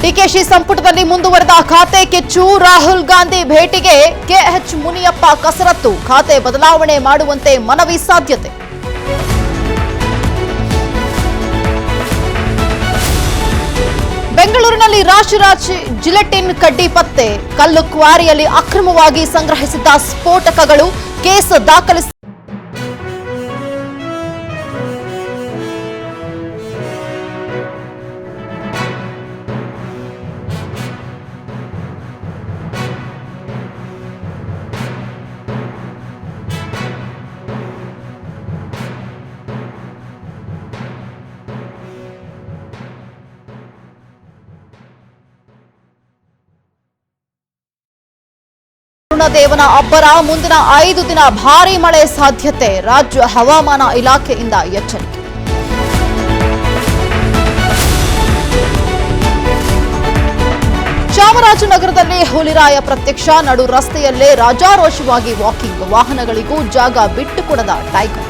ಡಿಕೆಶಿ ಸಂಪುಟದಲ್ಲಿ ಮುಂದುವರೆದ ಖಾತೆ ಕಿಚ್ಚು. ರಾಹುಲ್ ಗಾಂಧಿ ಭೇಟಿಗೆ ಕೆಎಚ್ ಮುನಿಯಪ್ಪ ಕಸರತ್ತು. ಖಾತೆ ಬದಲಾವಣೆ ಮಾಡುವಂತೆ ಮನವಿ ಸಾಧ್ಯತೆ. ಬೆಂಗಳೂರಿನಲ್ಲಿ ರಾಶಿ ಜಿಲೆಟಿನ್ ಕಡ್ಡಿ ಪತ್ತೆ. ಕಲ್ಲು ಕ್ವಾರಿಯಲ್ಲಿ ಅಕ್ರಮವಾಗಿ ಸಂಗ್ರಹಿಸಿದ್ದ ಸ್ಫೋಟಕಗಳು. ಕೇಸ್ ದಾಖಲಿಸಿ ದೇವನ ಅಬ್ಬರ. ಮುಂದಿನ 5 ದಿನ ಭಾರೀ ಮಳೆ ಸಾಧ್ಯತೆ. ರಾಜ್ಯ ಹವಾಮಾನ ಇಲಾಖೆಯಿಂದ ಎಚ್ಚರಿಕೆ. ಚಾಮರಾಜನಗರದಲ್ಲಿ ಹುಲಿರಾಯ ಪ್ರತ್ಯಕ್ಷ. ನಡು ರಸ್ತೆಯಲ್ಲೇ ರಾಜಾರೋಷವಾಗಿ ವಾಕಿಂಗ್. ವಾಹನಗಳಿಗೂ ಜಾಗ ಬಿಟ್ಟುಕೊಡದ ಟೈಗರ್.